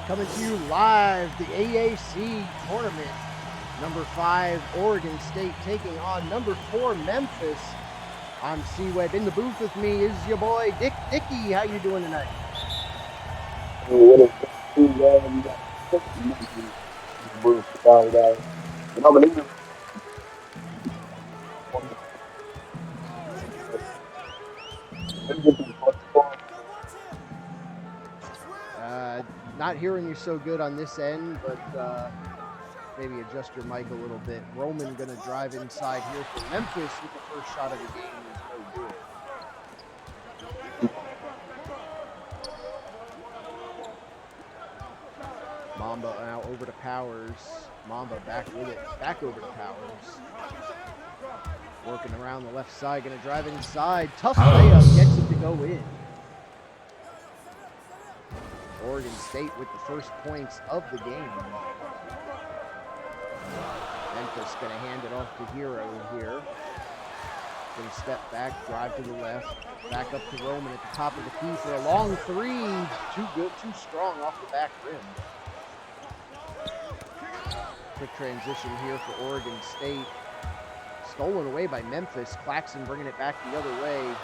Coming to you live, the AAC tournament. Number 5, Oregon State taking on number 4, Memphis. I'm Csba. In the booth with me is your boy, Dicky. How you doing tonight? Not hearing you so good on this end, but maybe adjust your mic a little bit. Roman going to drive inside here for Memphis with the first shot of the game. Is no good. Mamba now over to Powers. Mamba back with it. Back over to Powers. Working around the left side. Going to drive inside. Tough layup. Gets it to go in. Oregon State with the first points of the game. Memphis going to hand it off to Hero here. Going to step back, drive to the left. Back up to Roman at the top of the key for a long three. Too good, too strong off the back rim. Quick transition here for Oregon State. Stolen away by Memphis. Claxton bringing it back the other way.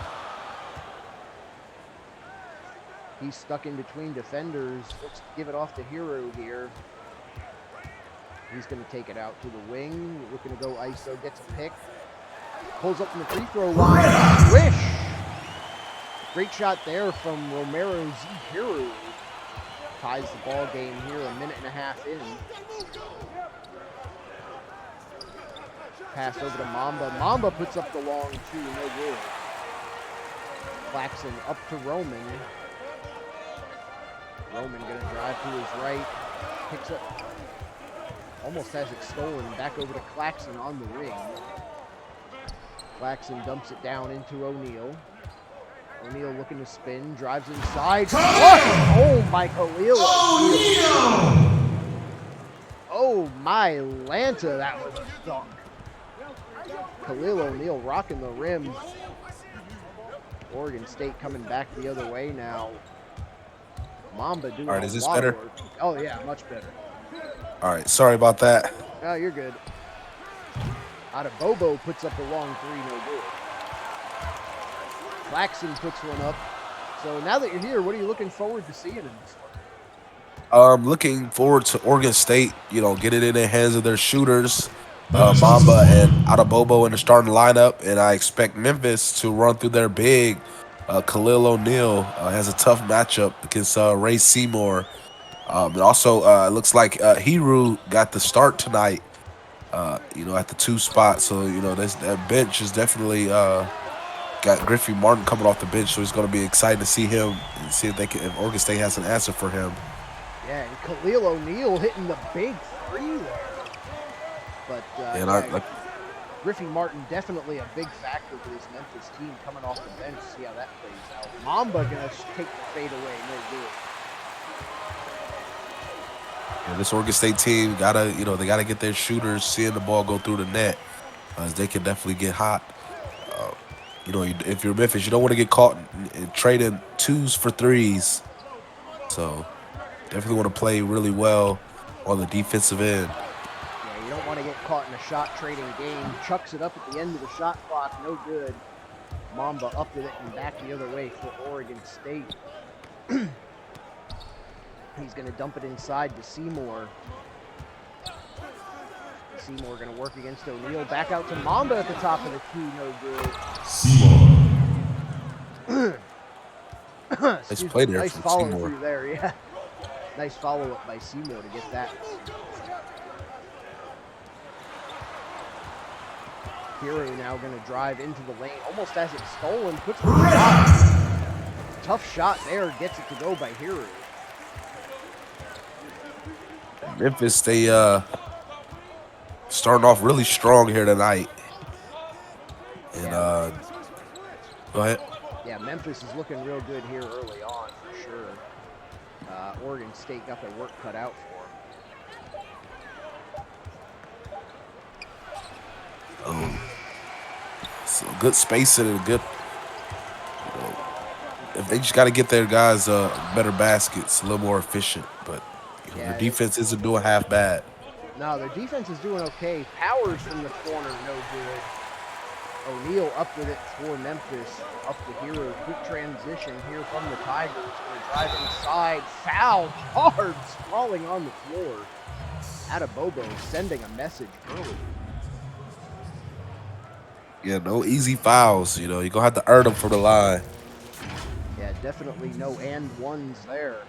He's stuck in between defenders. Let's give it off to Hero here. He's going to take it out to the wing. Looking to go ISO. Gets a pick. Pulls up from the free throw line. Swish! Great shot there from Romero Z. Hero. Ties the ball game here, a minute and a half in. Pass over to Mamba. Mamba puts up the long two. No good. Claxton up to Roman. Roman going to drive to his right, picks up, almost has it stolen, back over to Claxton on the wing. Claxton dumps it down into O'Neal. O'Neal looking to spin, drives inside. Oh my, Khalil O'Neal! Oh my Lanta, that was a dunk. Khalil O'Neal rocking the rim. Oregon State coming back the other way now. Mamba doing all right, is this better? Oh, yeah, much better. All right, sorry about that. Oh, you're good. Bobo puts up the long three, no good. Claxton puts one up. So now that you're here, what are you looking forward to seeing in this one? I'm looking forward to Oregon State, get it in the hands of their shooters, Mamba and Bobo in the starting lineup, and I expect Memphis to run through their big. Khalil O'Neal has a tough matchup against Ray Seymour. And also, it looks like Hiru got the start tonight, at the 2 spot. So, that bench is definitely got Griffey Martin coming off the bench. So it's going to be exciting to see him and see if Oregon State has an answer for him. Yeah, and Khalil O'Neal hitting the big three there. But, Griffey Martin definitely a big factor for this Memphis team coming off the bench. See how that plays out. Mamba gonna take the fade away, no good. Yeah, this Oregon State team gotta get their shooters seeing the ball go through the net. as they can definitely get hot. You know, if you're Memphis, you don't want to get caught in trading 2s for 3s. So definitely want to play really well on the defensive end. Yeah, you don't want to get caught in a shot trading game. Chucks it up at the end of the shot clock, no good. Mamba up with it and back the other way for Oregon State. He's going to dump it inside to Seymour. Seymour going to work against O'Neal. Back out to Mamba at the top of the key, no good. Nice play there nice from follow Seymour. through there, yeah. Nice follow-up by Seymour to get that. Hero now going to drive into the lane, almost has it stolen, puts the shot. Tough shot there, gets it to go by Hero. Memphis, they starting off really strong here tonight. And go ahead. Yeah, Memphis is looking real good here early on for sure. Oregon State got their work cut out for them. So good spacing and good. If they just got to get their guys better baskets, a little more efficient. But their defense isn't doing half bad. No, their defense is doing okay. Powers from the corner, no good. O'Neal up with it for Memphis. Up to Hero. Quick transition here from the Tigers. Going to drive inside. Foul. Hard. Sprawling on the floor. Bobo sending a message early. Yeah, no easy fouls. You're going to have to earn them for the line. Yeah, definitely no and ones there.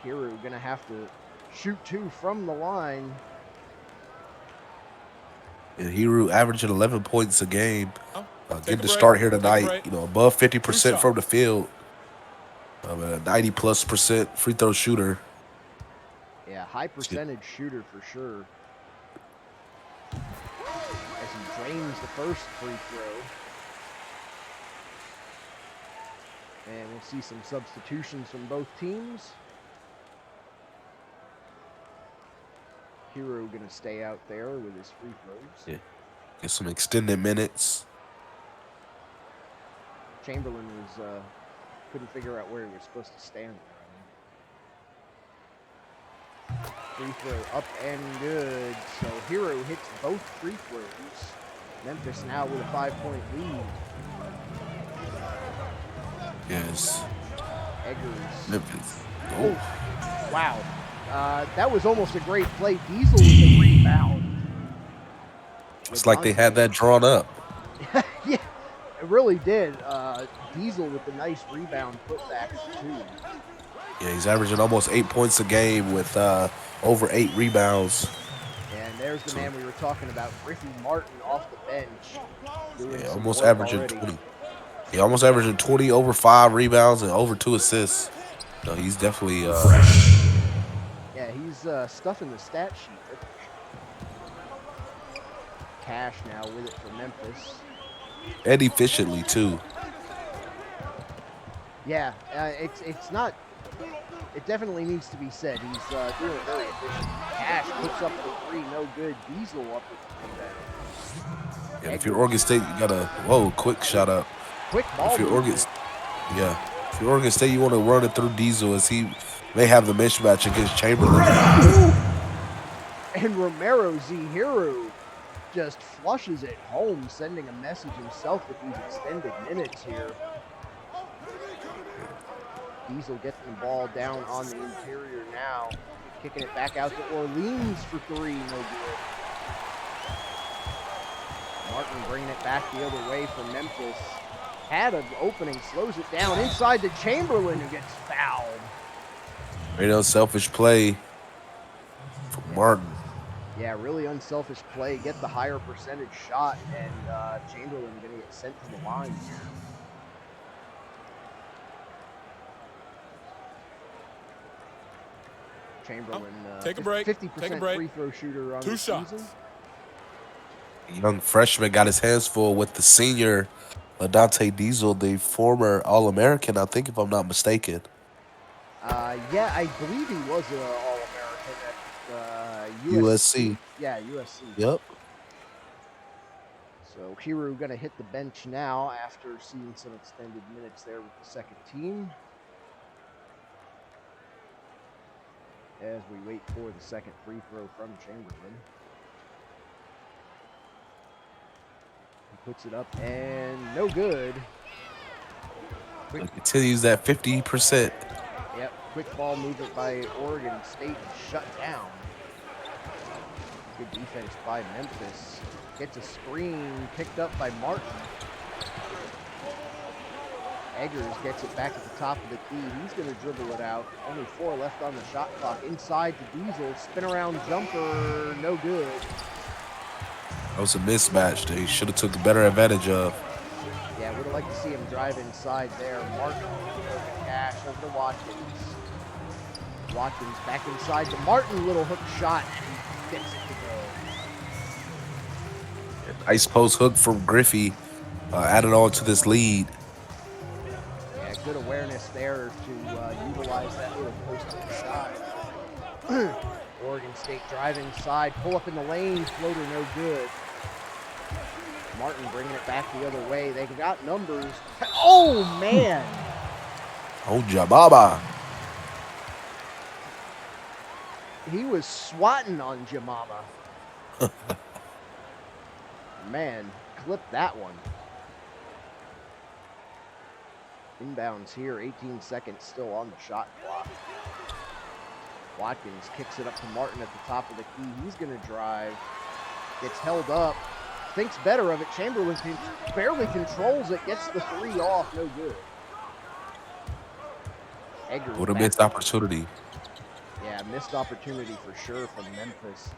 Hero going to have to shoot 2 from the line. And Hero averaging 11 points a game. Getting the start here tonight. Above 50% from the field. A 90+% free throw shooter. Yeah, high percentage shooter for sure. As he drains the first free throw. And we'll see some substitutions from both teams. Hero going to stay out there with his free throws. Yeah. Get some extended minutes. Chamberlain couldn't figure out where he was supposed to stand there. Free throw up and good. So Hero hits both free throws. Memphis now with a 5-point lead. Yes. Eggers. Memphis. Oh, wow. That was almost a great play. Diesel with the rebound. It's like they had that drawn up. Yeah, it really did. Diesel with the nice rebound putbacks, too. Yeah, he's averaging almost 8 points a game with over 8 rebounds. And there's the man we were talking about, Griffey Martin off the bench. Yeah, almost averaging 20. Yeah, almost averaging 20, over 5 rebounds, and over 2 assists. So he's definitely yeah, he's stuffing the stat sheet. Cash now with it for Memphis. And efficiently, too. Yeah, it's not... It definitely needs to be said. He's doing it very efficient. Cash puts up the 3, no good. Diesel up with the rebound. Yeah, if you're Oregon State, you got to... Whoa, quick shot up. Quick ball. If you're Oregon State, you want to run it through Diesel as he may have the mismatch against Chamberlain. And Romero Z Hero just flushes it home, sending a message himself with these extended minutes here. Diesel getting the ball down on the interior now. Kicking it back out to Orleans for 3, no good. Martin bringing it back the other way for Memphis. Had an opening, slows it down inside to Chamberlain, who gets fouled. Very unselfish play for Martin. Yeah, really unselfish play. Get the higher percentage shot, and Chamberlain going to get sent to the line here. Chamberlain, take a break. 50% free throw shooter on the season. Young freshman got his hands full with the senior LaDonte Diesel, the former All-American, I think, if I'm not mistaken. Yeah, I believe he was an All-American at USC. USC. Yeah, USC. Yep. So Hiru going to hit the bench now after seeing some extended minutes there with the second team. As we wait for the second free throw from Chamberlain. He puts it up and no good. Quick, continues that 50%. Yep, quick ball movement by Oregon State shut down. Good defense by Memphis. Gets a screen picked up by Martin. Eggers gets it back at the top of the key. He's going to dribble it out. Only 4 left on the shot clock. Inside to Diesel. Spin around jumper. No good. That was a mismatch that he should have took better advantage of. Yeah, would have liked to see him drive inside there. Martin over Cash over to Watkins. Watkins back inside to Martin. Little hook shot. And he gets it to go. Nice post hook from Griffey. Added on to this lead. Good awareness there to utilize that little post-up shot. Oregon State drive inside, pull up in the lane, floater no good. Martin bringing it back the other way. They got numbers. Oh, man. Oh, Jababa. He was swatting on Jamama. Man, clip that one. Inbounds here, 18 seconds still on the shot clock. Watkins kicks it up to Martin at the top of the key. He's going to drive. Gets held up. Thinks better of it. Chamberlain barely controls it. Gets the 3 off. No good. Eggers What a missed opportunity. Yeah, missed opportunity for sure from Memphis.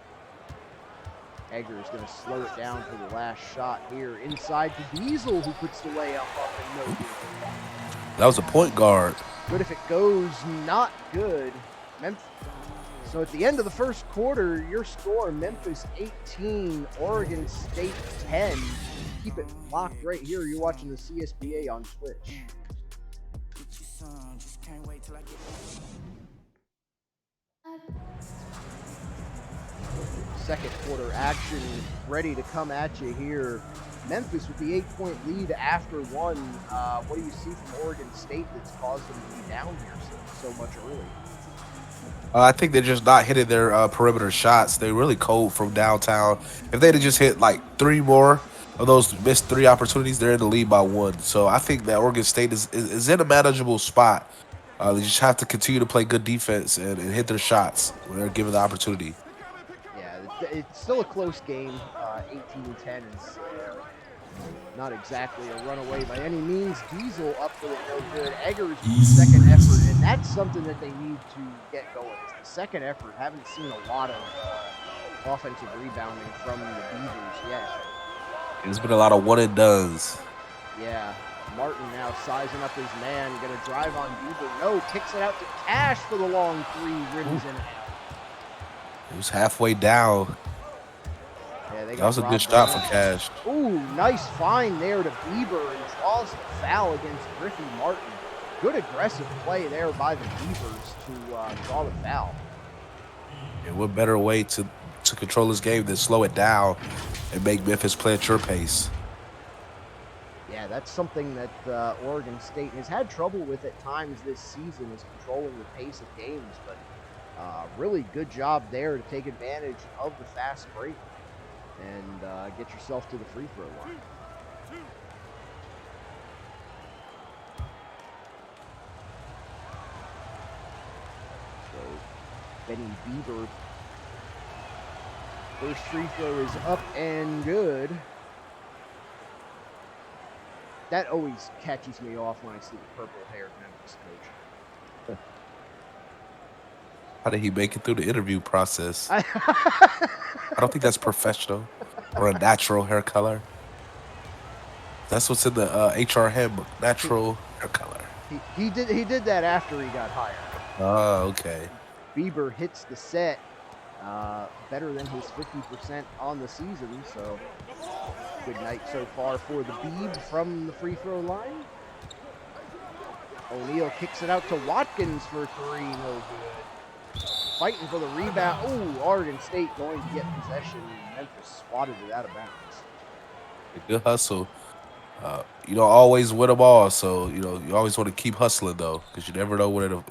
Eggers going to slow it down for the last shot here. Inside to Diesel, who puts the layup up and no good. That was a point guard. Good if it goes, not good. So at the end of the first quarter, your score, Memphis 18, Oregon State 10. Keep it locked right here. You're watching the CSBA on Twitch. Second quarter action ready to come at you here. Memphis with the 8-point lead after one. What do you see from Oregon State that's caused them to be down here so much early? I think they're just not hitting their perimeter shots. They're really cold from downtown. If they'd have just hit like 3 more of those missed 3 opportunities, they're in the lead by 1. So I think that Oregon State is in a manageable spot. They just have to continue to play good defense and hit their shots when they're given the opportunity. Yeah, it's still a close game. 18-10 is not exactly a runaway by any means. Diesel up for the no good. Eggers with the second effort, and that's something that they need to get going. It's the second effort. Haven't seen a lot of offensive rebounding from the Beavers yet. There's been a lot of one-and-dones. Yeah. Martin now sizing up his man. Going to drive on Beaver. No, kicks it out to Cash for the long 3. Rims in and out. It was halfway down. Yeah, that was a good shot for Cash. Ooh, nice find there to Bieber and draws the foul against Griffey Martin. Good aggressive play there by the Beavers to draw the foul. And what better way to control this game than slow it down and make Memphis play at your pace? Yeah, that's something that Oregon State has had trouble with at times this season, is controlling the pace of games. But really good job there to take advantage of the fast break and get yourself to the free throw line. So Benny Bieber, first free throw is up and good. That always catches me off when I see the purple-haired Memphis coach. How did he make it through the interview process? I don't think that's professional or a natural hair color. That's what's in the HR handbook, natural hair color. He did that after he got hired. Oh, okay. Bieber hits the set better than his 50% on the season, so good night so far for the Beeb from the free throw line. O'Neal kicks it out to Watkins for 3, no good. Fighting for the rebound. Ooh, Oregon State going to get possession. Memphis swatted it out of bounds. A good hustle. You don't always win them all, so you always want to keep hustling though, because you never know when it'll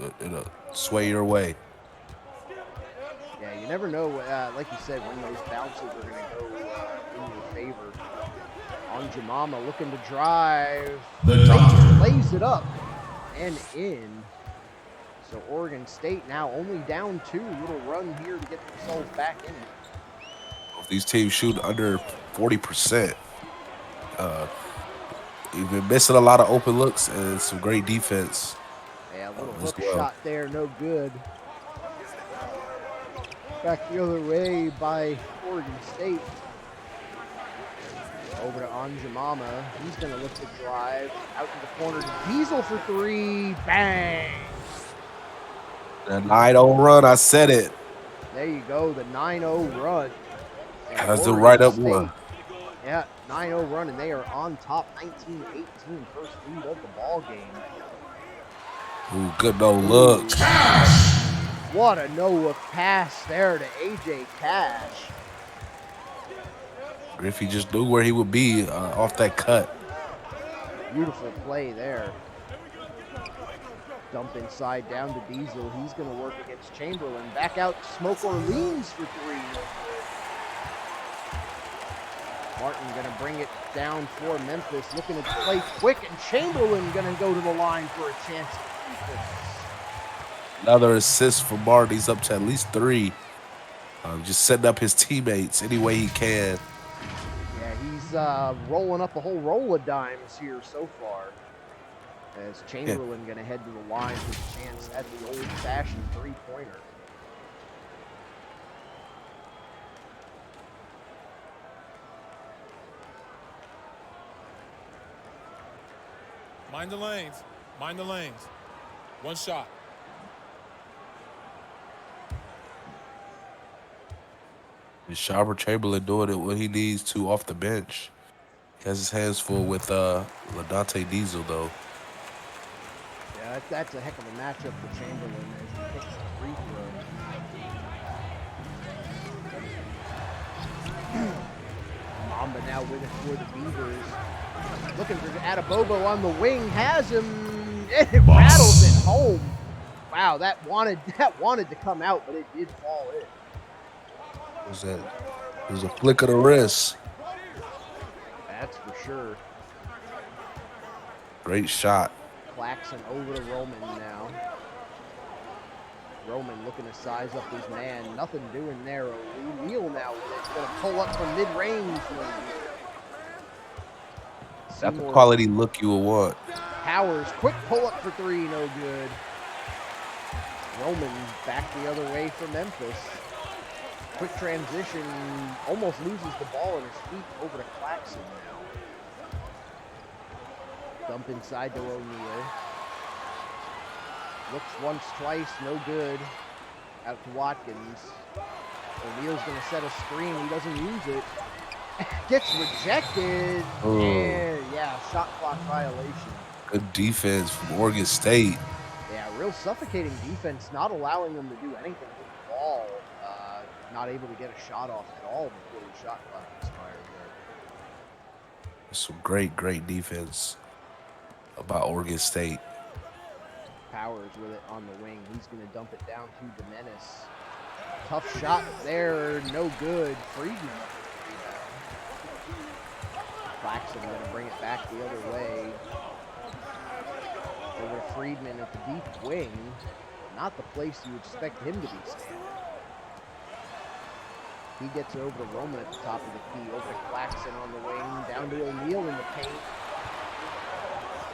sway your way. Yeah, you never know, like you said, when those bounces are going to go in your favor. On Jamama looking to drive. Lays it up and in. So Oregon State now only down 2. Little run here to get themselves back in it. If these teams shoot under 40%, you've been missing a lot of open looks and some great defense Yeah, a little as hook well. shot there, no good. Back the other way by Oregon State. Over to Anjamama. He's going to look to drive. Out to the corner to Diesel for 3. Bang! The 9-0 run, I said it. There you go, the 9-0 run. And That's the Oregon right up State, one. yeah, 9-0 run, and they are on top 19-18, first lead of the ball game. Ooh, good no look. What a no-look pass there to AJ Cash. Griffey just knew where he would be off that cut. Beautiful play there. Dump inside down to Diesel. He's going to work against Chamberlain. Back out to Smoke Orleans for 3. Martin going to bring it down for Memphis. Looking to play quick, and Chamberlain going to go to the line for a chance to keep this. Another assist for Martin. He's up to at least 3. Just setting up his teammates any way he can. Yeah, he's rolling up a whole roll of dimes here so far. As Chamberlain going to head to the line for a chance at the old-fashioned 3-pointer. Mind the lanes. Mind the lanes. One shot. And Shabba Chamberlain doing it when he needs to off the bench. He has his hands full with LaDante Diesel, though. Yeah, that's a heck of a matchup for Chamberlain as he takes the free throw. Mamba now with it for the Beavers. Looking for Adebobo on the wing, has him, and it rattles it home. Wow, that wanted to come out, but it did fall in. It was a flick of the wrist. That's for sure. Great shot. Claxon over to Roman now. Roman looking to size up his man. Nothing doing there. O'Neal now with it. Going to pull up from mid-range. That's the quality look you will want. Powers, quick pull-up for 3, no good. Roman back the other way for Memphis. Quick transition, almost loses the ball in his feet over to Claxon now. Dump inside to O'Neal. Looks once, twice, no good. Out to Watkins. O'Neal's going to set a screen. He doesn't use it. Gets rejected. And, yeah, shot clock violation. Good defense from Oregon State. Yeah, real suffocating defense, not allowing them to do anything with the ball. Not able to get a shot off at all before the shot clock expired there. Some great defense about Oregon State. Powers with it on the wing. He's going to dump it down to Domenis. Tough shot there, no good. Friedman. Claxon going to bring it back the other way. Over to Friedman at the deep wing. Not the place you expect him to be standing. He gets over to Roman at the top of the key. Over to Claxon on the wing. Down to O'Neal in the paint.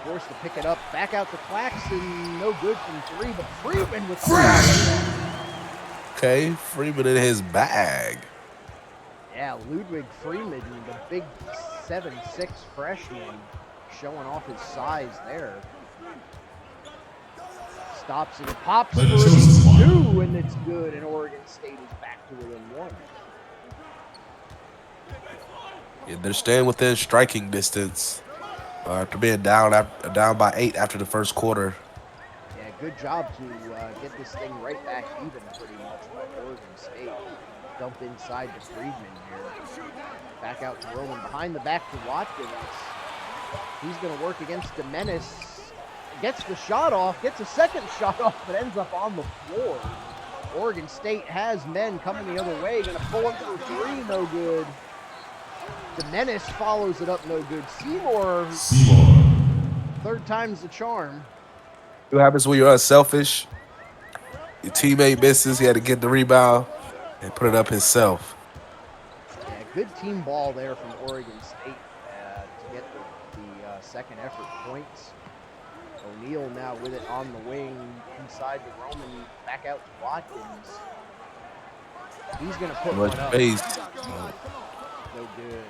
Forced to pick it up. Back out to Claxon. No good from 3, but Friedman with the Okay, Freeman in his bag. Yeah, Ludwig Freeman, the big 7'6" freshman, showing off his size there. Stops and pops for a 2, and it's good, and Oregon State is back to within 1. Yeah, they're staying within striking distance after being down by 8 after the first quarter. Yeah, good job to get this thing right back even pretty much by Oregon State. Dump inside to Friedman here. Back back out to Roman. Behind the back to Watkins. He's going to work against Domenis. Gets the shot off, gets a second shot off, but ends up on the floor. Oregon State has men coming the other way. Going to pull him for three, no good. Domenis follows it up, no good. Seymour. Third time's the charm. What happens when you're unselfish? Your teammate misses. He had to get the rebound and put it up himself. Yeah, good team ball there from Oregon State to get the second effort points. O'Neal now with it on the wing, inside to Roman, back out to Watkins. He's going to put one up. No good.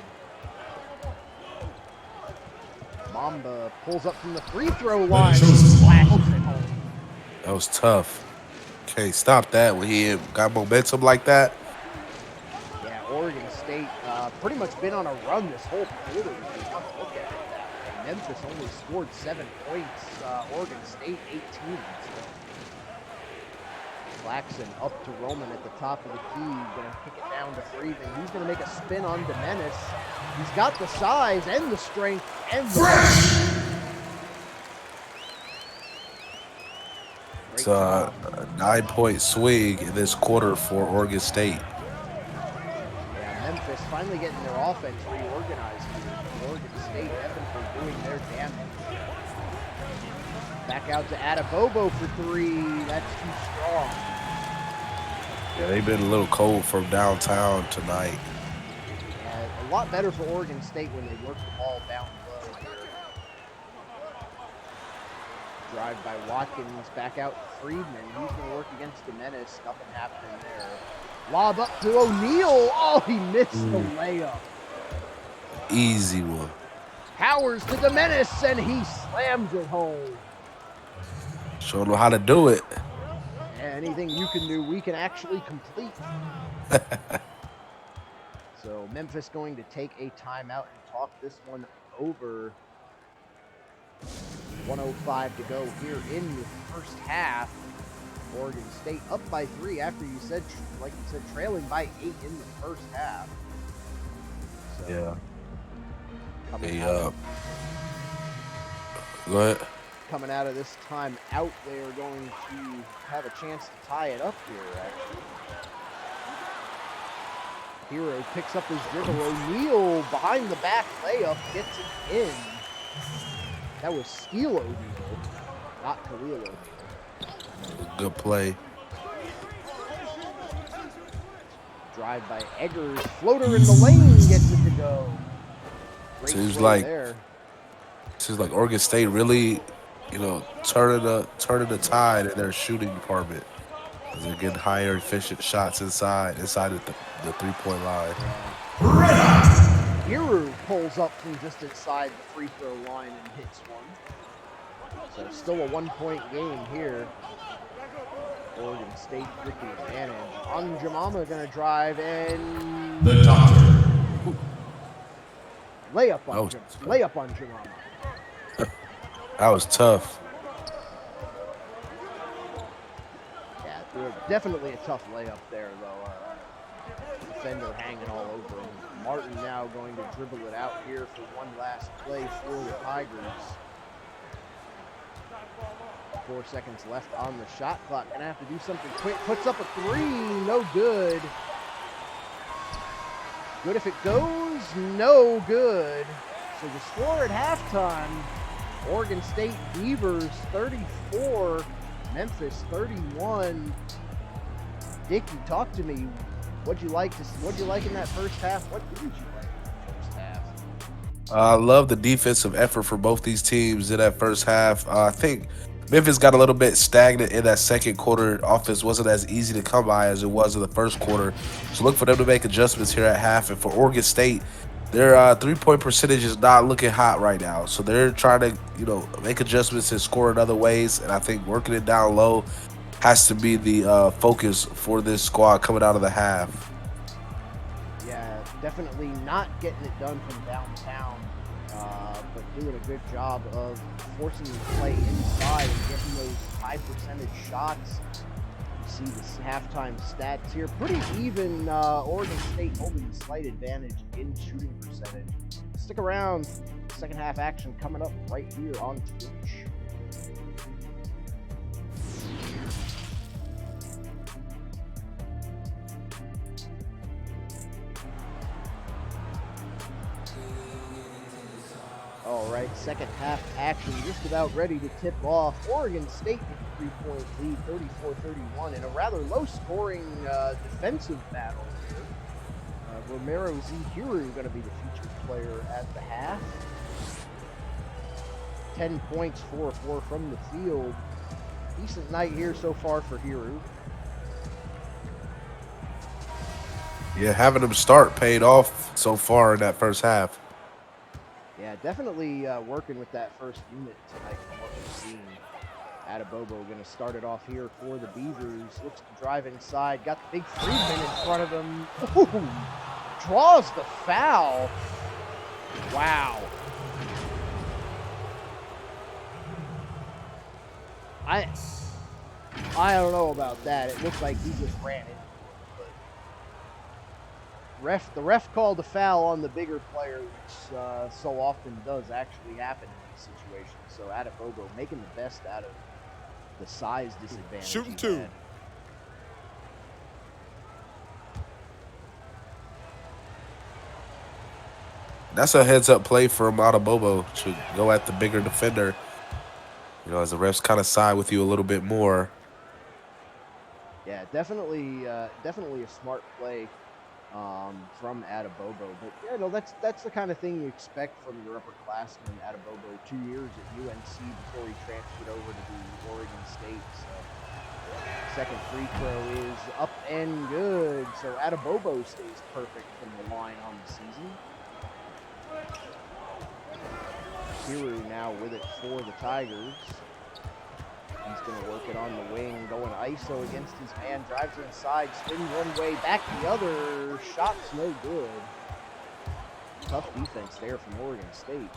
Mamba pulls up from the free throw line. Flashes it home. That was tough. Can't stop that when he got momentum like that. Yeah, Oregon State pretty much been on a run this whole quarter. If you want to look at it that way. Memphis only scored 7 points. Oregon State 18. Claxton up to Roman at the top of the key. Going to kick it down to Freeman. He's going to make a spin on Domenis. He's got the size and the strength and the... It's a 9-point swing in this quarter for Oregon State. Yeah, Memphis finally getting their offense reorganized here. Oregon State definitely doing their damage. Back out to Adebayo for three. That's too strong. Yeah, they've been a little cold from downtown tonight. Yeah, a lot better for Oregon State when they work the ball down low here. Drive by Watkins, back out to Friedman. He's going to work against Domenis. Nothing happening there. Lob up to O'Neal. Oh, he missed the layup. Easy one. Powers to Domenis, and he slams it home. Showing them how to do it. Anything you can do, we can actually complete. So Memphis going to take a timeout and talk this one over. 1:05 to go here in the first half. Oregon State up by 3 after you said, like you said, trailing by 8 in the first half. So, yeah. Coming Go ahead. Coming out of this time out, they are going to have a chance to tie it up here, actually. Hero picks up his dribble. O'Neal behind the back layup, gets it in. That was Steele O'Neal, not Khalil O'Neal. Good play. Drive by Eggers. Floater in the lane gets it to go. Great Seems play like Oregon State really, turning the tide in their shooting department. They're getting higher efficient shots inside the 3-point line. Giroux pulls up from just inside the free throw line and hits one. So still a 1-point game here. Oregon State with the advantage. Onjamama gonna drive and The doctor. layup on Jamama. That was tough. Yeah, definitely a tough layup there, though. Defender hanging all over him. Martin now going to dribble it out here for one last play for the Tigers. 4 seconds left on the shot clock. Gonna have to do something quick. Puts up a 3, no good. Good if it goes, no good. So the score at halftime, Oregon State Beavers 34, Memphis 31. Dickie, talk to me. What'd you like in that first half? What didn't you like in the first half? I love the defensive effort for both these teams in that first half. I think Memphis got a little bit stagnant in that second quarter. Offense wasn't as easy to come by as it was in the first quarter. So look for them to make adjustments here at half. And for Oregon State, their 3-point percentage is not looking hot right now. So they're trying to, make adjustments and score in other ways. And I think working it down low has to be the focus for this squad coming out of the half. Yeah, definitely not getting it done from downtown, but doing a good job of forcing the play inside and getting those high percentage shots. See the halftime stats here. Pretty even. Oregon State holding the slight advantage in shooting percentage. Stick around. Second half action coming up right here on Twitch. All right, second half action just about ready to tip off. Oregon State with a 3-point lead, 34-31, in a rather low-scoring defensive battle here. Romero Zihiru going to be the featured player at the half. 10 points, 4 of 4 from the field. Decent night here so far for Hiru. Yeah, having him start paid off so far in that first half. Yeah, definitely working with that first unit tonight from what we've seen. Adebayo going to start it off here for the Beavers. Looks to drive inside. Got the big Friedman in front of him. Ooh, draws the foul. Wow. I don't know about that. It looked like he just ran into it. But the ref called a foul on the bigger player, which so often does actually happen in these situations. So Adebayo making the best out of the size disadvantage. Shooting two. That's a heads-up play from Adebayo to go at the bigger defender. You know, as the refs kind of side with you a little bit more. Yeah, definitely a smart play from Adebayo. But yeah, no, that's the kind of thing you expect from your upperclassman Adebayo. 2 years at UNC before he transferred over to the Oregon State. So second free throw is up and good. So Adebayo stays perfect from the line on the season. Hiru now with it for the Tigers. He's going to work it on the wing, going ISO against his man, drives inside, spins one way, back the other, shot's no good. Tough defense there from Oregon State.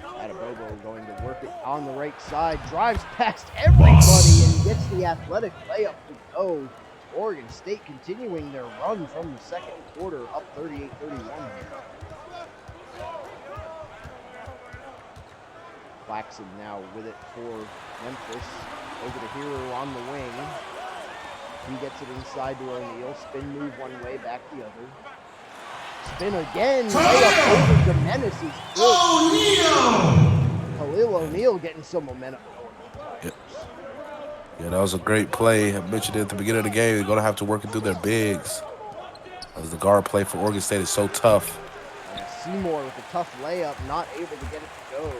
Adebayo going to work it on the right side, drives past everybody and gets the athletic layup to go. Oregon State continuing their run from the second quarter, up 38-31 here. Claxton now with it for Memphis. Over to Hiru on the wing. He gets it inside to O'Neal. Spin move one way, back the other. Spin again. Layup over Jimenez is good. Khalil O'Neal getting some momentum going. Yeah, that was a great play. I mentioned it at the beginning of the game. They're going to have to work it through their bigs. As the guard play for Oregon State is so tough. Yeah, Seymour with a tough layup, not able to get it to go.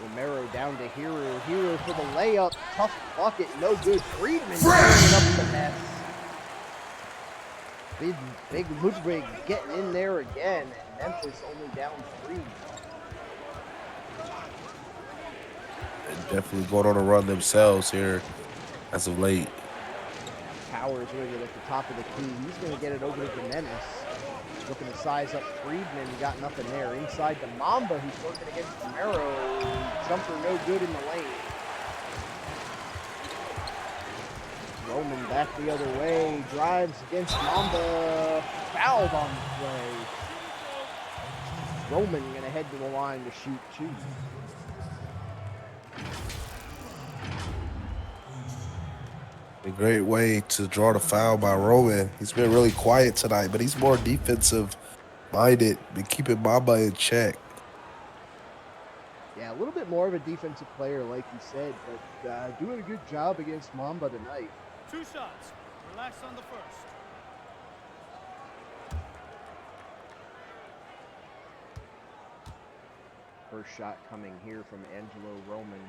Romero down to Hiru. Hiru for the layup. Tough bucket. No good. Friedman bringing up the mess. Big Ludwig getting in there again. And Memphis only down 3. They're definitely going on a run themselves here as of late. Powers with it at the top of the key. He's going to get it over to Jimenez. Looking to size up Friedman. Got nothing there. Inside to Mamba, who's working against Romero. Jumper no good in the lane. Roman back the other way. Drives against Mamba. Fouled on the play. Roman going to head to the line to shoot 2. A great way to draw the foul by Roman. He's been really quiet tonight, but he's more defensive-minded, been keeping Mamba in check. Yeah, a little bit more of a defensive player, like you said, but doing a good job against Mamba tonight. 2 shots. Relax on the first. First shot coming here from Angelo Roman.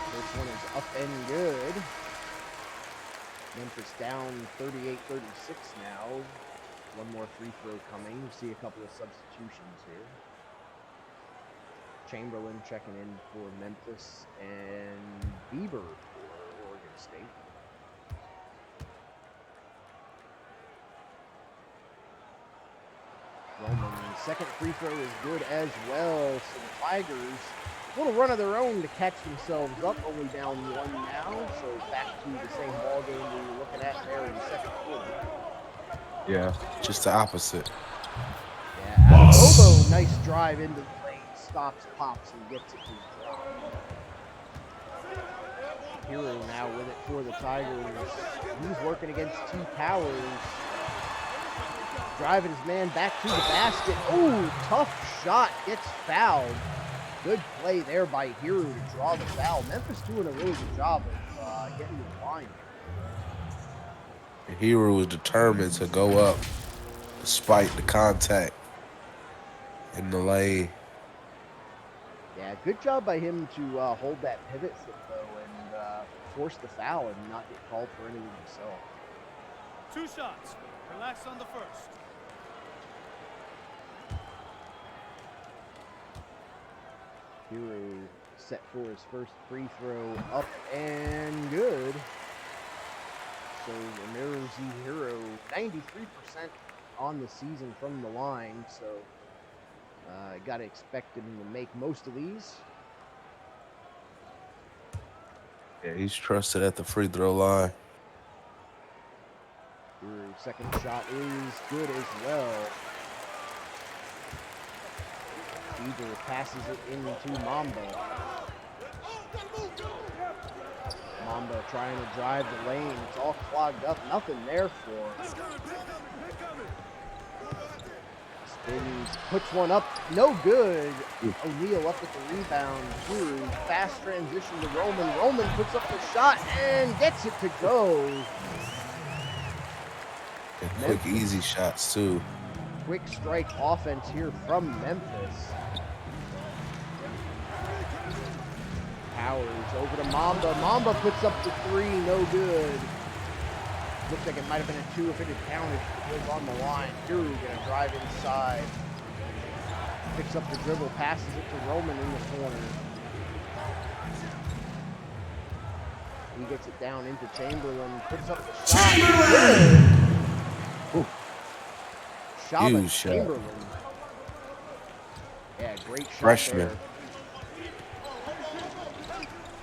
First one is up and good. Memphis down 38-36 now. One more free throw coming. We see a couple of substitutions here. Chamberlain checking in for Memphis and Bieber for Oregon State. Roman, second free throw is good as well. So the Tigers Little run of their own to catch themselves up, only down 1 now, so back to the same ball game we were looking at there in the second quarter. Yeah, just the opposite. Yeah, Bobo, nice drive into the lane, stops, pops, and gets it to drop. Hero now with it for the Tigers. He's working against T. Towers. Driving his man back to the basket. Ooh, tough shot, gets fouled. Good play there by Hero to draw the foul. Memphis doing a really good job of getting to the line. Hero was determined to go up despite the contact in the lane. Yeah, good job by him to hold that pivot foot, though, and force the foul and not get called for anything himself. 2 shots. Relax on the first. Hero set for his first free throw, up and good. So Ramirez Hero, 93% on the season from the line, so got to expect him to make most of these. Yeah, he's trusted at the free throw line. Hero's second shot is good as well. Eagle passes it into Mamba. Mamba trying to drive the lane. It's all clogged up. Nothing there for him. Spins, puts one up. No good. O'Neal up with the rebound. Hero, fast transition to Roman. Roman puts up the shot and gets it to go. And quick, easy shots, too. Quick strike offense here from Memphis. Towers over to Mamba. Mamba puts up the 3, no good. Looks like it might have been a 2 if it had counted. It was on the line. Hero gonna drive inside. Picks up the dribble, passes it to Roman in the corner. He gets it down into Chamberlain, puts up the shot. Csba Huge shot. Chamberlain. Yeah, great shot Freshman. there.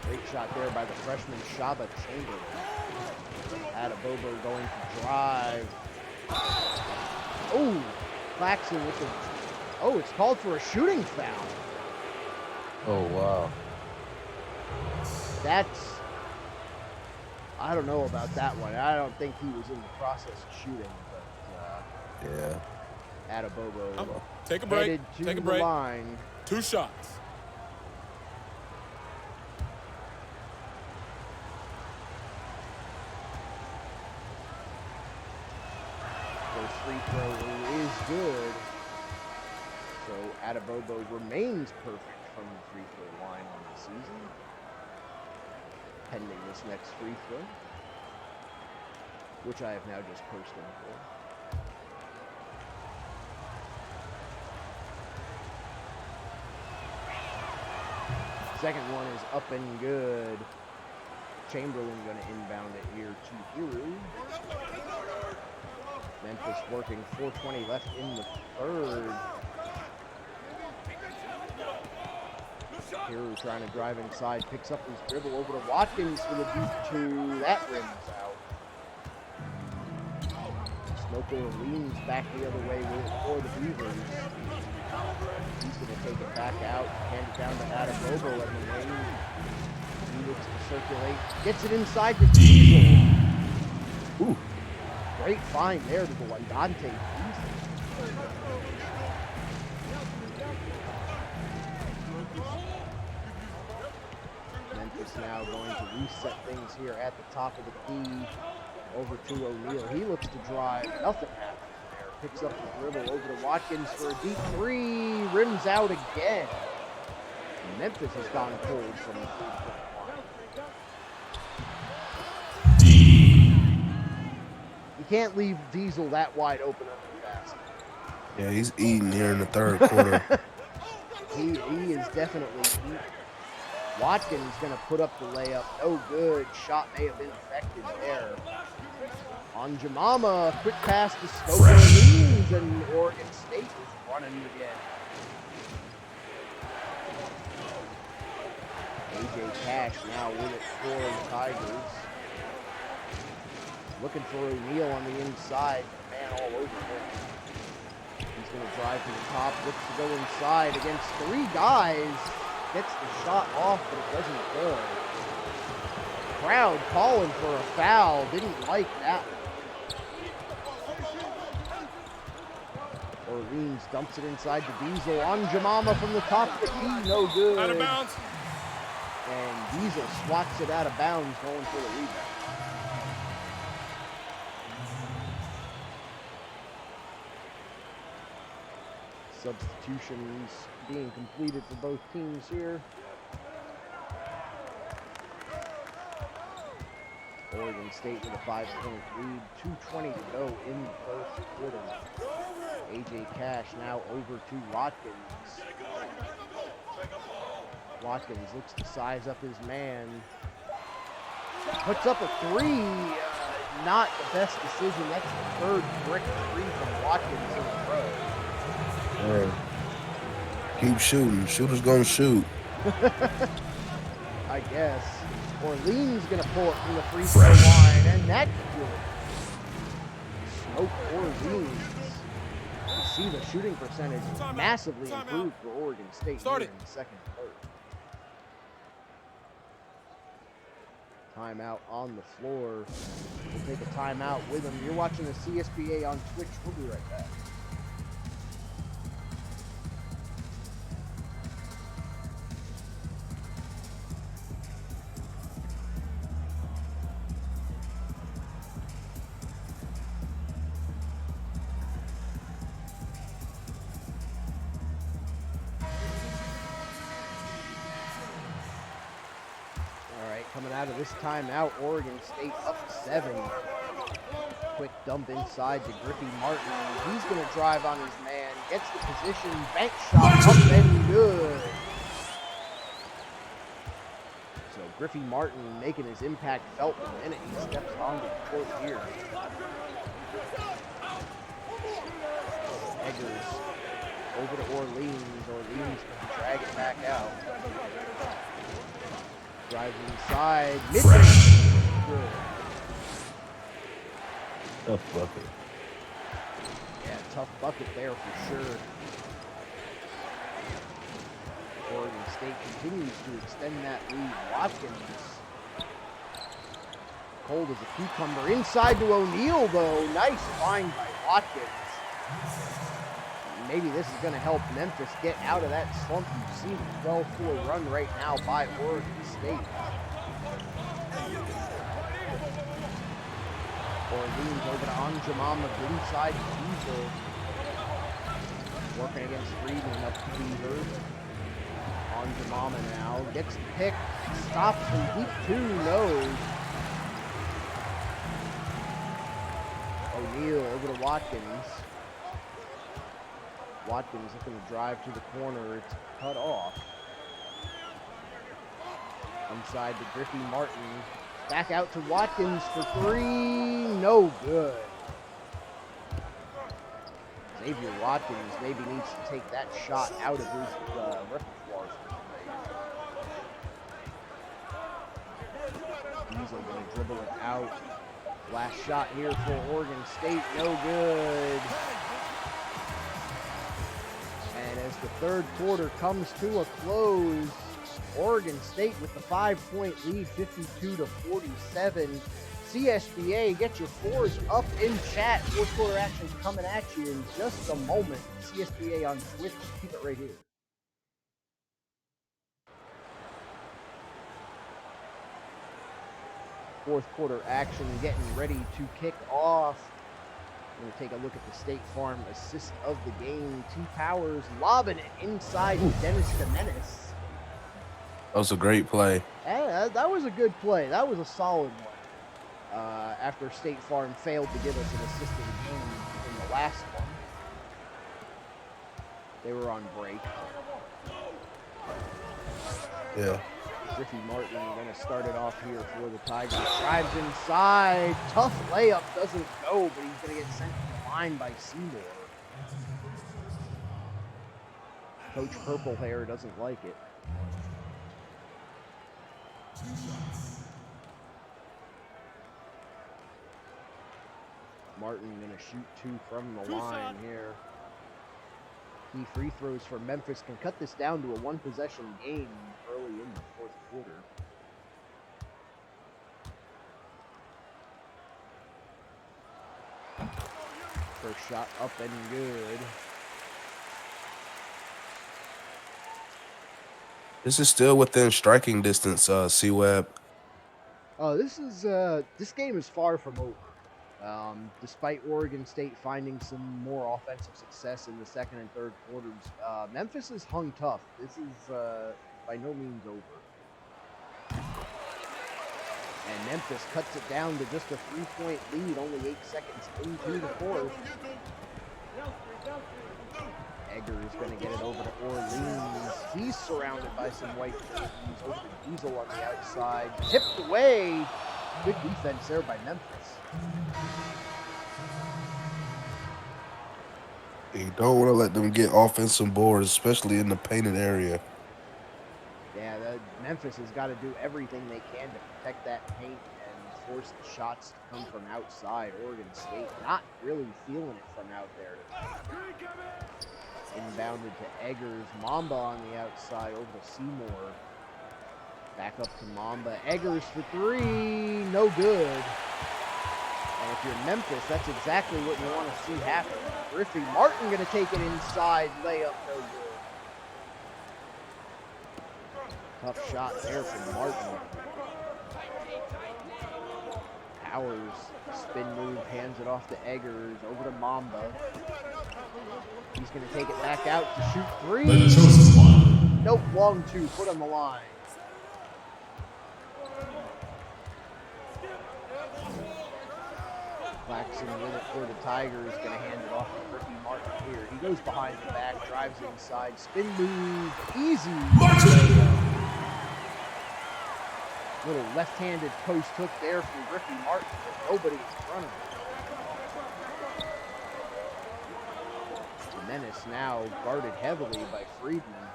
Great shot there by the freshman Csba Chamberlain. Bobo going to drive. Oh, Claxon with the... Oh, it's called for a shooting foul. Oh, wow. That's... I don't know about that one. I don't think he was in the process of shooting, but... Yeah. Bobo Take a break. headed to Take a the break. line. 2 shots. First free throw is good. So Bobo remains perfect from the free throw line on the season. Pending this next free throw, which I have now just cursed him for. Second one is up and good. Chamberlain going to inbound it here to Hero. Memphis working, 4:20 left in the third. Hero trying to drive inside, picks up his dribble over to Watkins for the deep 2. That rims out. Smoker leans back the other way for the Beavers. He's going to take it back out, hand it down to Bobo at the wing. He looks to circulate, gets it inside to Diesel. Ooh, great find there to the one, Dante Diesel. Memphis now going to reset things here at the top of the key. Over to O'Neal. He looks to drive. Nothing happens there. Picks up the dribble over to Watkins for a deep 3. Rims out again. Memphis has gone cold from the free-throw line. You can't leave Diesel that wide open under the basket. Yeah, he's eating here in the third quarter. He is definitely eating. Watkins going to put up the layup. No good. Shot may have been effective there. On Jamama, quick pass to Stoker Leans, and Oregon State is running again. AJ Cash now with it for the Tigers. Looking for O'Neal on the inside. Man all over him. He's going to drive to the top. Looks to go inside against 3 guys. Gets the shot off, but it doesn't go. Crowd calling for a foul. Didn't like that one. Orleans dumps it inside to Diesel on Jamama from the top of the key. No good. Out of bounds. And Diesel swats it out of bounds going for the rebound. Substitutions being completed for both teams here. Oregon State with a 5-point lead, 2:20 to go in the first quarter. AJ Cash now over to Watkins. Watkins looks to size up his man. Puts up a 3. Not the best decision. That's the 3rd brick 3 from Watkins in a row. Keep shooting. Shooters gonna shoot. I guess. Orleans gonna pull it from the free throw line, and that's good. Smoke Orleans. You see the shooting percentage massively improved for Oregon State here in the second and third. Timeout on the floor. We'll take a timeout with them. You're watching the CSBA on Twitch. We'll be right back. Coming out of this timeout, Oregon State up 7. Quick dump inside to Griffey Martin. He's going to drive on his man. Gets the position. Bank shot up and good. So Griffey Martin making his impact felt the minute he steps onto the court here. Eggers over to Orleans. Orleans can drag it back out. Drives inside. Good. Tough bucket. Yeah, tough bucket there for sure. Oregon State continues to extend that lead. Watkins. Cold as a cucumber. Inside to O'Neal, though. Nice find by Watkins. Maybe this is going to help Memphis get out of that slump. You've seen a 12-4 run right now by Oregon State. Orleans over to Anjamama, inside Diesel. Working against Friedman up to Beaver. Anjamama now gets the pick, stops from deep 2, no. O'Neal over to Watkins. Watkins looking to drive to the corner. It's cut off. Inside to Griffey Martin. Back out to Watkins for 3. No good. Xavier Watkins maybe needs to take that shot out of his repertoire for tonight. Diesel going to dribble it out. Last shot here for Oregon State. No good. And as the third quarter comes to a close, Oregon State with the 5-point lead, 52-47. CSBA, get your 4s up in chat. Fourth quarter action coming at you in just a moment. CSBA on Twitch. Keep it right here. Fourth quarter action getting ready to kick off. We're going to take a look at the State Farm assist of the game. T. Powers lobbing it inside to Dennis Jimenez. That was a great play. Yeah, that was a good play. That was a solid one. After State Farm failed to give us an assist of the game in the last one. They were on break. Yeah. Griffey Martin going to start it off here for the Tigers. Drives inside. Tough layup. Doesn't go, but he's going to get sent to the line by Seymour. Coach Purple Hair doesn't like it. Martin gonna shoot 2 from the Two line shots. here. Key free throws for Memphis can cut this down to a 1-possession game early in the 4th quarter. First shot up and good. This is still within striking distance, C-Web. This game is far from over. Despite Oregon State finding some more offensive success in the 2nd and 3rd quarters, Memphis has hung tough. This is by no means over. And Memphis cuts it down to just a 3-point lead, only 8 seconds into the 4th. Egger's going to get it over to Orleans. He's surrounded by some white jerseys. Over to Diesel on the outside. Tipped away. Good defense there by Memphis. You don't want to let them get offensive boards, especially in the painted area. Yeah, Memphis has got to do everything they can to protect that paint and force the shots to come from outside. Oregon State not really feeling it from out there. Inbounded to Eggers. Mamba on the outside over to Seymour. Back up to Mamba. Eggers for 3. No good. And if you're Memphis, that's exactly what you want to see happen. Griffey Martin going to take it inside. Layup no good. Tough shot there from Martin. Powers, spin move, hands it off to Eggers, over to Mamba. He's going to take it back out to shoot 3. Nope, long 2, put on the line. Claxton with it for the Tigers, going to hand it off to Ricky Martin here. He goes behind the back, drives inside, spin move, easy. Little left-handed post hook there from Ricky Martin, but nobody in front of him. Menace now guarded heavily by Friedman.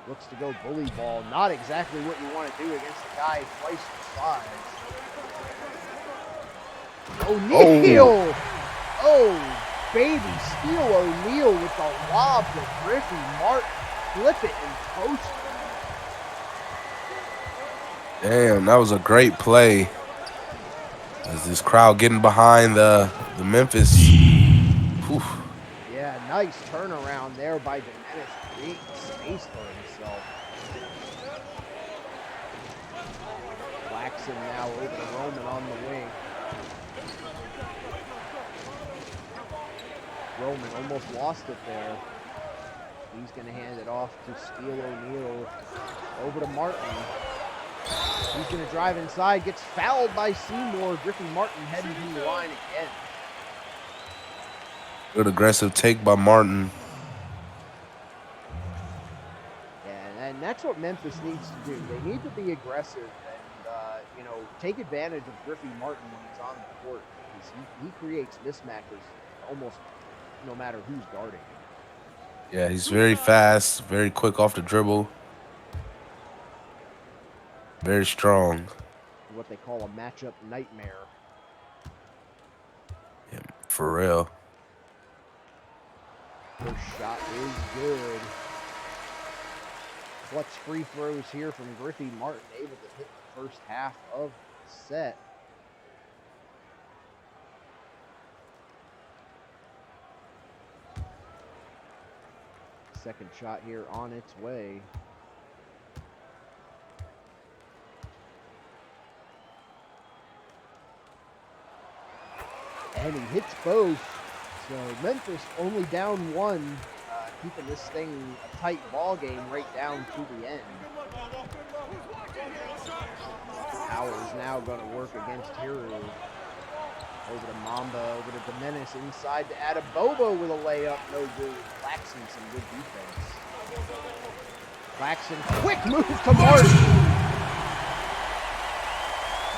Looks to go bully ball. Not exactly what you want to do against a guy twice his size. O'Neal! Oh, baby steal O'Neal with the lob to Griffey Martin. Flip it and post it. Damn, that was a great play. As this crowd getting behind the Memphis. Whew. Yeah, nice turnaround there by Demenis, creating space for himself. Claxton now over to Roman on the wing. Roman almost lost it there. He's going to hand it off to Steele O'Neal. Over to Martin. He's going to drive inside, gets fouled by Seymour. Griffey Martin heading to the line again. Good aggressive take by Martin. Yeah, and that's what Memphis needs to do. They need to be aggressive and, take advantage of Griffey Martin when he's on the court. Because he creates mismatches almost no matter who's guarding him. Yeah, he's very fast, very quick off the dribble. Very strong. What they call a matchup nightmare. Yeah, for real. First shot is good. Clutch free throws here from Griffey Martin, able to hit the first half of the set. Second shot here on its way. And he hits both. So Memphis only down 1, keeping this thing a tight ball game right down to the end. Powers now going to work against Hiru. Over to Mamba, over to Demenis, inside to Adebayo with a layup, no good. Claxton, some good defense. Claxton, quick move to Martin.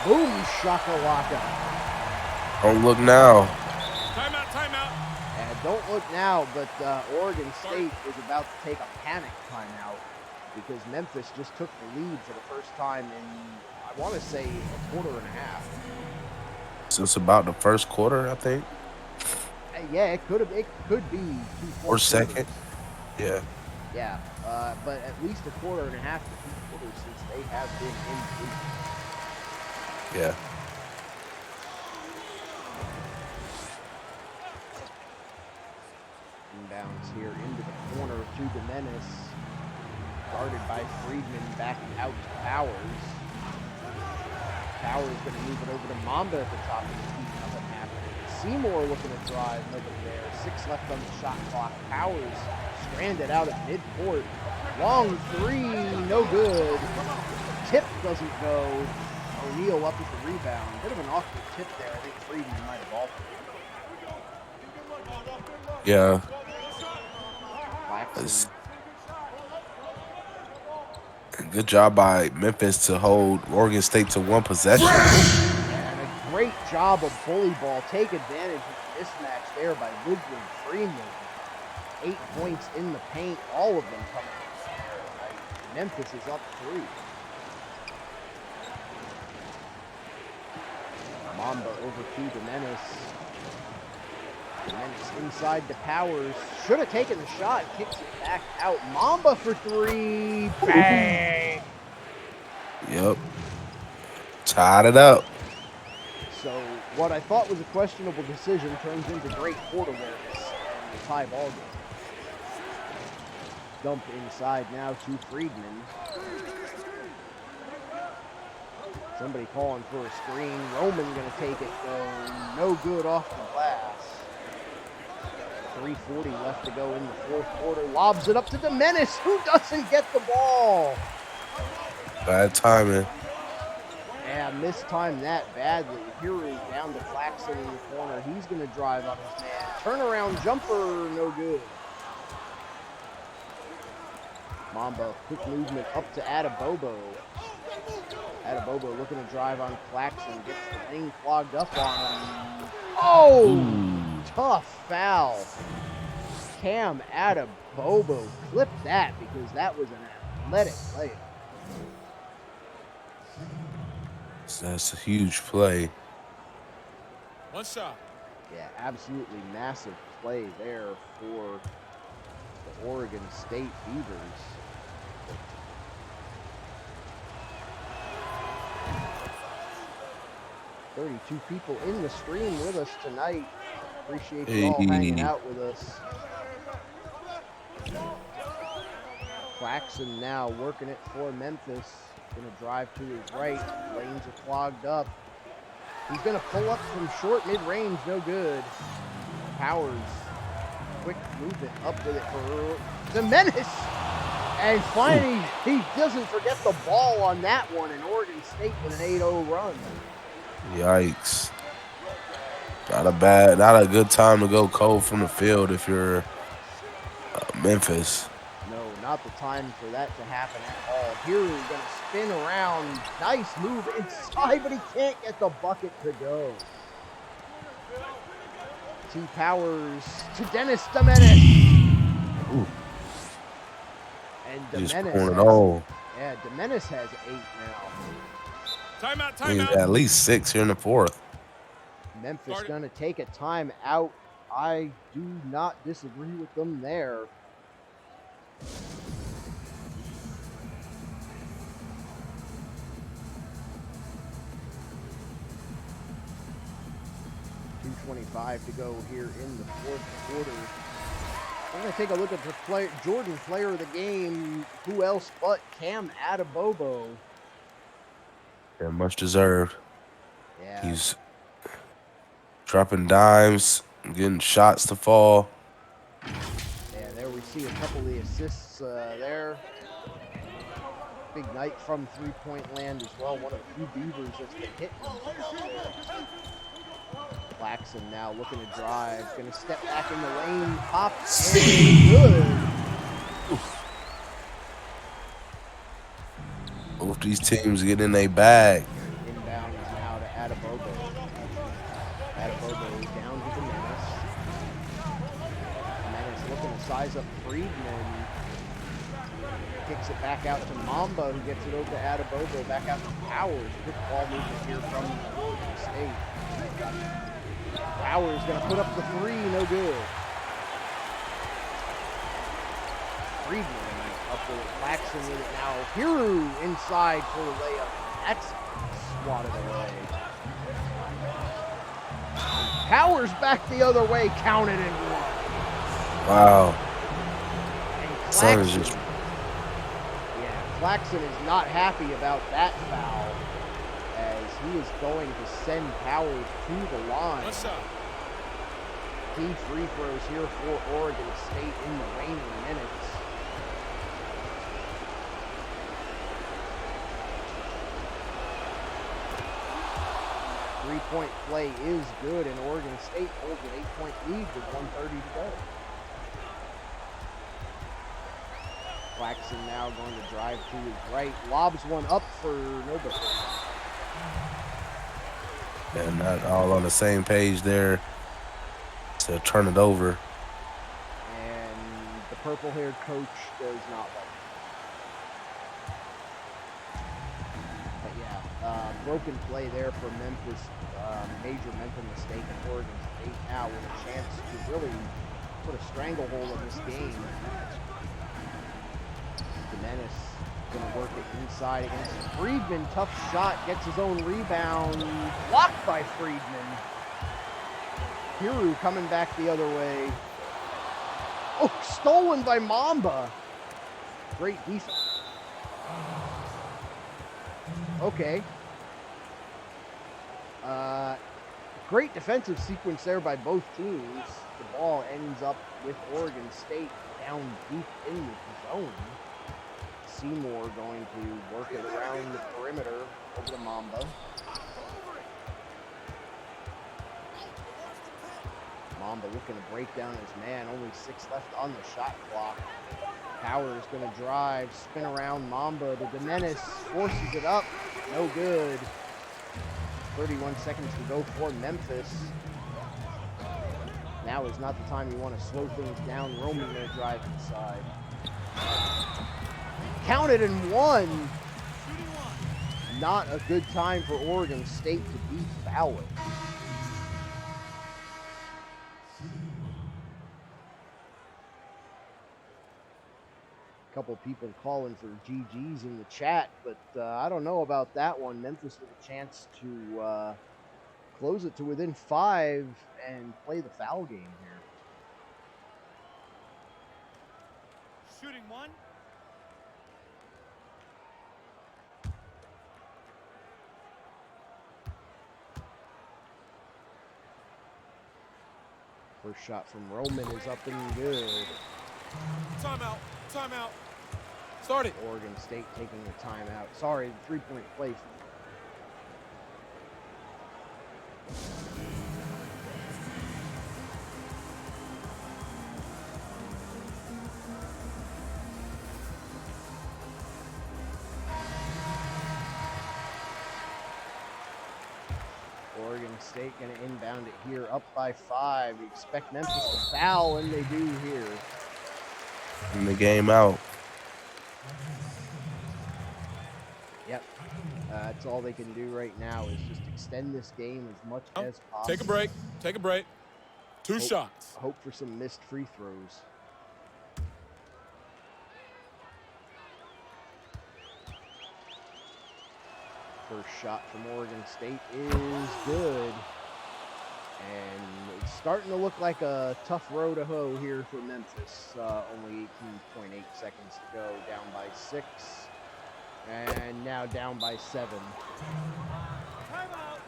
Boom shakalaka. Don't look now. Timeout. And don't look now, but Oregon State is about to take a panic timeout. because Memphis just took the lead for the first time in, I want to say, a quarter and a half. So it's about the first quarter, I think. Yeah, it could be two Or full second. quarters. Yeah. Yeah, but at least a quarter and a half to 2 quarters since they have been in the league. Yeah. Inbounds here into the corner to Domenis. Guarded by Friedman, back out to Powers. Powers going to move it over to Mamba at the top of the key. Nothing happening. Seymour looking to drive. Nobody there. 6 left on the shot clock. Powers stranded out at midcourt. Long three, no good. Tip doesn't go. O'Neal up with the rebound. Bit of an awkward tip there. I think Friedman might have altered. Yeah. Claxton. Good job by Memphis to hold Oregon State to 1 possession. And a great job of bully ball. Take advantage of the mismatch there by Woodward Freeman. 8 points in the paint. All of them coming from there. Memphis is up 3. Mamba over to Domenis. Domenis inside to Powers. Should have taken the shot. Kicks it back out. Mamba for 3. Bang! Yep. Tied it up. So what I thought was a questionable decision turns into great court awareness and a tie ball game. Dump inside now to Friedman. Somebody calling for a screen. Roman going to take it, though. No good off the glass. 3:40 left to go in the fourth quarter. Lobs it up to Domenis, who doesn't get the ball. Bad timing. Yeah, mistimed that badly. Hiru down to Claxton in the corner. He's going to drive on his man. Turnaround jumper, no good. Mamba, quick movement up to Adebayo. Adebayo looking to drive on Claxton. Gets the thing clogged up on him. Oh, tough foul. Cam Adebayo clipped that because that was an athletic play. That's a huge play. 1 shot. Yeah, absolutely massive play there for the Oregon State Beavers. "32 people in the stream with us tonight. Appreciate you all hanging out with us." Claxton now working it for Memphis. Gonna drive to his right. Lanes are clogged up. He's gonna pull up from short mid-range, no good. Powers, quick movement up with it for Domenis. And finally, he doesn't forget the ball on that one, and Oregon State with an 8-0 run. Yikes. Not a good time to go cold from the field if you're Memphis. No, not the time for that to happen at all. Here he's going to spin around. Nice move inside, but he can't get the bucket to go. T. Powers to Dennis Domenis. Ooh. And He's Domenis pouring it all. Yeah, Domenis has 8 now. Timeout. At least 6 here in the fourth. Memphis going to take a time out. I do not disagree with them there. .225 to go here in the fourth quarter. We're going to take a look at the Jordan player of the game. Who else but Cam Adebayo? Yeah, much deserved. Yeah. He's dropping dimes, getting shots to fall. Yeah, there we see a couple of the assists there. Big night from three-point land as well. One of the few Beavers that's been hit. Claxton now looking to drive. Going to step back in the lane. Pop. And good. Both these teams get in a bag. Inbound is now to Adebayo. Adebayo down to Domenis. Domenis looking to size up Friedman. Kicks it back out to Mamba, who gets it over to Adebayo, back out to Powers. Good ball movement here from Oregon State. Powers going to put up the three, no good. Friedman up with it, Claxton with it now. Hiru inside for the layup. That's swatted away. Powers back the other way, counted in one. Wow. And Son is Claxton, just Claxton is not happy about that foul, as he is going to send Powers to the line. One shot. Key free throws here for Oregon State in the waning minutes. Three-point play is good, and Oregon State holds an 8-point lead with 1:30 to go. Claxton now going to drive to his right, lobs one up for nobody. and not all on the same page there to turn it over. And the purple-haired coach does not like it. But yeah, broken play there for Memphis. Major mental mistake in Oregon State now with a chance to really put a stranglehold on this game. Menace going to work it inside against Friedman. Tough shot, gets his own rebound. Blocked by Friedman. Hiru coming back the other way. Oh, stolen by Mamba. Great defense. Okay. Great defensive sequence there by both teams. The ball ends up with Oregon State down deep in the zone. Seymour going to work it around the perimeter over to Mamba. Mamba looking to break down his man. Only 6 left on the shot clock. Powers going to drive, spin around Mamba. The Menace forces it up. No good. 31 seconds to go for Memphis. Now is not the time you want to slow things down. Roman going to drive inside. Counted in one. Not a good time for Oregon State to be fouling. A couple people calling for GGs in the chat, but I don't know about that one. Memphis with a chance to close it to within 5 and play the foul game here. Shooting one. First shot from Roman is up and good. Timeout. Timeout. Start it. Oregon State taking a timeout. Sorry, 3-point play. Oregon State going to inbound it here, up by 5. You expect Memphis to foul, and they do here. And the game out. Yep. That's all they can do right now is just extend this game as much as possible. Take a break. Take a break. Two shots. Hope for some missed free throws. First shot from Oregon State is good. And it's starting to look like a tough row to hoe here for Memphis. Only 18.8 seconds to go, down by 6. And now down by 7. Timeout.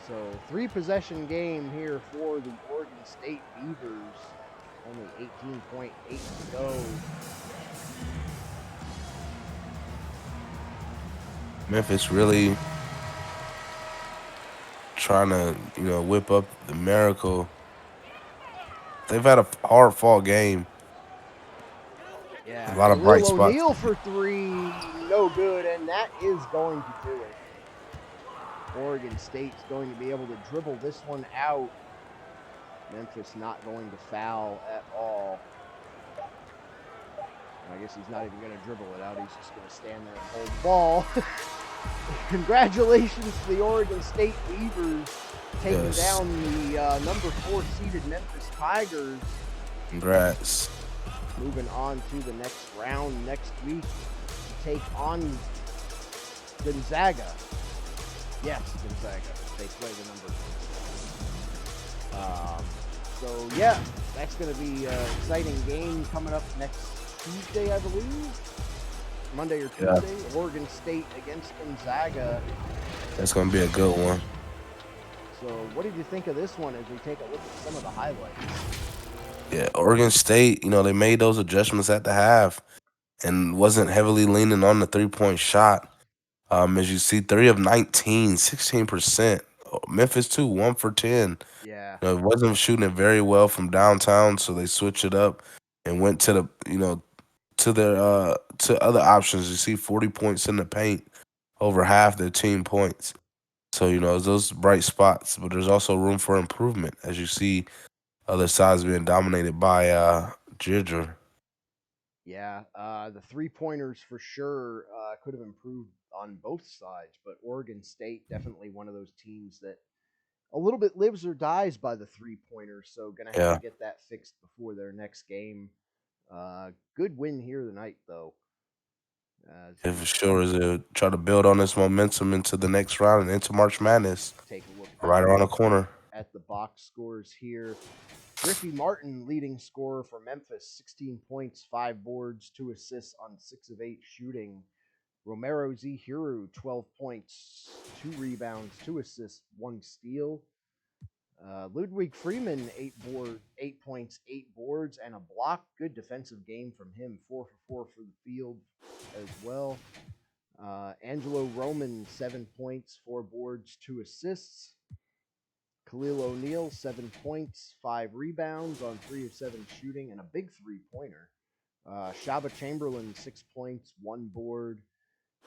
So 3-possession game here for the Oregon State Beavers. Only 18.8 to go. Memphis really trying to, whip up the miracle. They've had a hard-fought game. Yeah, A lot of bright Khalil spots. O'Neal for 3, no good, and that is going to do it. Oregon State's going to be able to dribble this one out. Memphis not going to foul at all. I guess he's not even going to dribble it out. He's just going to stand there and hold the ball. Congratulations to the Oregon State Beavers taking Yes. down the number 4 seeded Memphis Tigers. Congrats. Moving on to the next round next week to take on Gonzaga. Yes, Gonzaga. They play the number 4. So, yeah, that's going to be an exciting game coming up next Tuesday, I believe. Monday or Tuesday. Yeah. Oregon State against Gonzaga. That's going to be a good one. So, what did you think of this one as we take a look at some of the highlights? Yeah, Oregon State, they made those adjustments at the half and wasn't heavily leaning on the three-point shot. As you see, 3 of 19, 16%. Memphis, too, 1 for 10. Yeah. It wasn't shooting it very well from downtown, so they switched it up and went to the, to their to other options. You see 40 points in the paint, over half their team points. So, those bright spots, but there's also room for improvement as you see other sides being dominated by Ginger. Yeah, the three-pointers for sure could have improved on both sides, but Oregon State definitely one of those teams that a little bit lives or dies by the three-pointers, so going to have to get that fixed before their next game. Good win here tonight, though. Yeah, for sure. Is to try to build on this momentum into the next round and into March Madness. Take a look right around the corner at the box scores here. Griffey Martin, leading scorer for Memphis, 16 points, 5 boards, 2 assists on 6 of 8 shooting. Romero Zihiru, 12 points, 2 rebounds, 2 assists, 1 steal. Ludwig Freeman, 8 points, 8 boards, and a block. Good defensive game from him, 4 for 4 for the field as well. Angelo Roman, 7 points, 4 boards, 2 assists. Khalil O'Neal, 7 points, 5 rebounds on 3 of 7 shooting, and a big three-pointer. Csba Chamberlain, 6 points, 1 board.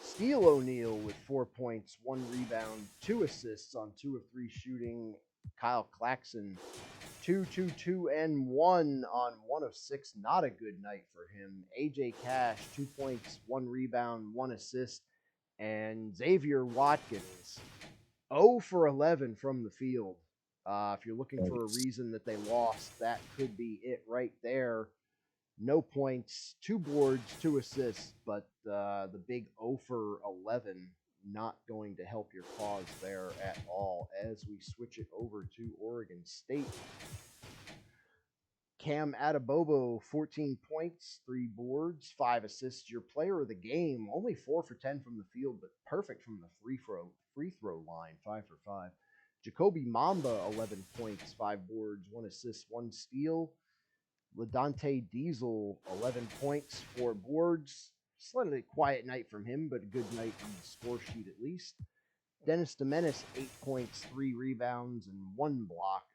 Steele O'Neal with 4 points, 1 rebound, 2 assists on 2 of 3 shooting. Kyle Claxton, 2, 2, 2, and 1 on 1 of 6. Not a good night for him. AJ Cash, 2 points, 1 rebound, 1 assist. And Xavier Watkins, 0 for 11 from the field. If you're looking for a reason that they lost, that could be it right there. No points, 2 boards, 2 assists, but the big 0 for 11 not going to help your cause there at all as we switch it over to Oregon State. Cam Adebayo, 14 points, 3 boards, 5 assists. Your player of the game, only 4 for 10 from the field, but perfect from the free throw line, 5 for 5. Jacoby Mamba, 11 points, 5 boards, 1 assist, 1 steal. LaDante Diesel, 11 points, 4 boards. Slightly quiet night from him, but a good night on the score sheet at least. Dennis DeMenis, 8 points, 3 rebounds, and 1 block.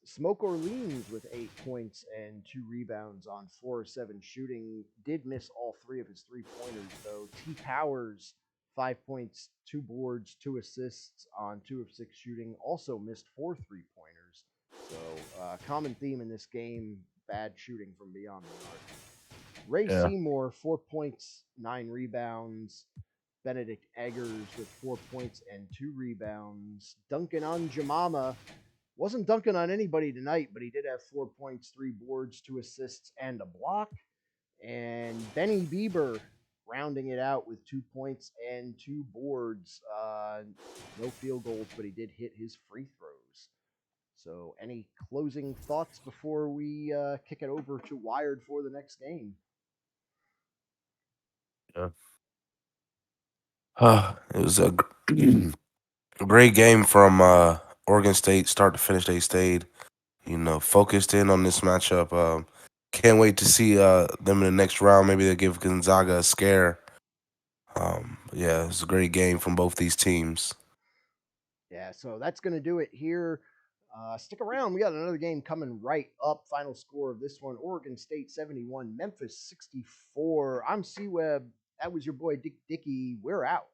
Smoke Orleans with 8 points and 2 rebounds on 4 of 7 shooting. Did miss all 3 of his 3-pointers, though. T. Powers, 5 points, 2 boards, 2 assists on 2 of 6 shooting. Also missed 4 3-pointers. So, common theme in this game, bad shooting from beyond the arc. Ray Seymour, 4 points, 9 rebounds. Benedict Eggers with 4 points and 2 rebounds. Duncan Onjamama wasn't dunking on anybody tonight, but he did have 4 points, 3 boards, 2 assists, and a block. And Benny Bieber rounding it out with 2 points and 2 boards. No field goals, but he did hit his free throws. So any closing thoughts before we kick it over to Wired for the next game? Yeah. It was a great game from Oregon State, start to finish. They stayed, focused in on this matchup. Can't wait to see them in the next round. Maybe they'll give Gonzaga a scare. Yeah, it's a great game from both these teams. Yeah, so that's going to do it here. Stick around. We got another game coming right up. Final score of this one, Oregon State 71, Memphis 64. I'm C-Web. That was your boy Dick Dickey. We're out.